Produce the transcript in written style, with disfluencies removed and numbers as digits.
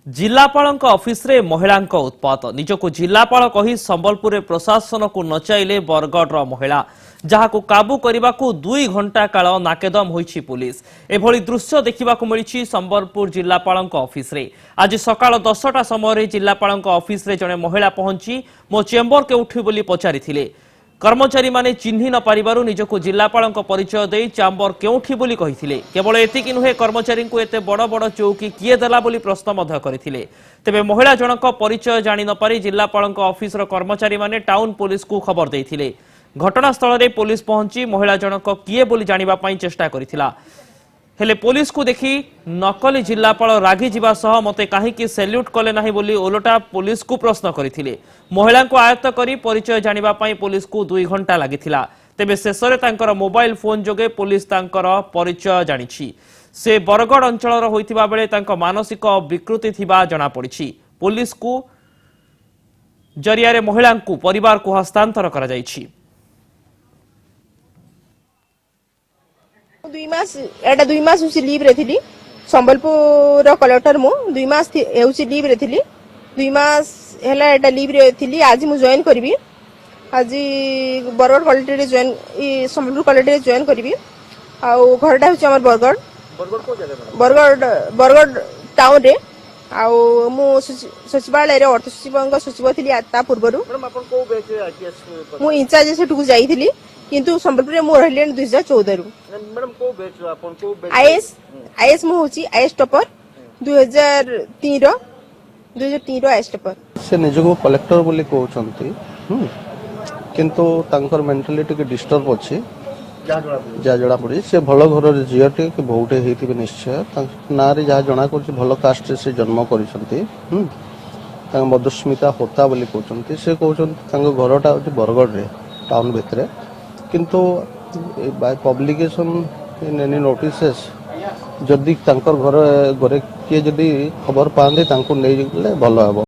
जिलापाल ऑफिस रे महिला उत्पात निजक जिलापाल कही संबलपुर प्रशासन को नचाइले बरगढ़ महिला जहां को काबू करने को 2 घंटा काल नाकेदम होईछि पुलिस। एभली दृश्य देखा मिली संबलपुर जिलापाल ऑफिस रे। आज सकाळ 10टा समय जिलापाल ऑफिस रे जड़े महिला पहुंची मो चेम्बर केउठी बोली पचारिथिले। कर्मचारी माने चिन्हि न पारिबारु निजको जिलापाल परिचय दे चैम्बर केउठी बोली कहिथिले। केवल एतिकी नुहे कर्मचारी को एते बड़ बड़ चौकी किए देला बोली प्रश्न मध्य करथिले। तेबे महिला जनक परिचय जानि न पारि जिलापाल ऑफिस रो कर्मचारी माने टाउन पुलिस को खबर देथिले। घटनास्थल रे पुलिस पहुंची महिला जनक किए बोली जानिबा पई चेष्टा करिथिला। हेले पुलिस को देखी नकली जिलापाल रागी जीवा सह मते काहीकि सैल्यूट कले नाही बोली ओलटा पुलिस को प्रश्न करथिले। महिला को आयत्त करी परिचय जानिबा पई पुलिस को 2 घंटा लागिथिला। तेबे शेषरे तांकर मोबाइल फोन जोगे पुलिस तांकर परिचय जानिछि। से बरगढ़ अंचल होइतिबा बेले तांक मानसिक विकृति थिबा जणा पड़िछि। पुलिस को जरिया रे महिला को परिवार को हस्तांतर करा जाइछि। 2 मास लीव रे थिली संबलपुर कलेक्टर मु 2 मास लीव रे थिली। 2 मास हैला एटा लीव रे थिली। आज मु जॉइन करबी। आज बरगढ़ कलेक्टर रे जॉइन संबलपुर कलेक्टर रे जॉइन करबी। आ घरटा होची हमर बरगढ़ को जगह बरगढ़ टाउन रे। आ मु सचिवालय रे अर्थ सचिवंग सचिव थिली। ता पूर्वरु मैडम अपन को बैच आईटीएस मु इंचार्ज से टुकु जाईथिली किंतु संबलपुर रे मु रहलेन 2014 रु। मैडम को बैच अपन को बैच आईएस मु होची आईएस टॉपर 2003 रो आईएस टॉपर। से निजको कलेक्टर बोली कहउचंती किंतु तांकर मेंटालिटी के डिस्टर्ब अछि जा जड़ा पड़ी। से भल घर झीटे कि बहुटे हेतिबे निश्चय ना रे जा जणा करछि भल कास्ट से जन्म करिसंती। तांग मधुस्मिता होता बोली कहउचंती। से कहउचंती तांग घरटा होछि बरगढ़ रे टाउन भितरे किंतु by publication in any notices जदि तांकर घर घरे किए जदि खबर पाते तांको नै भल हबो।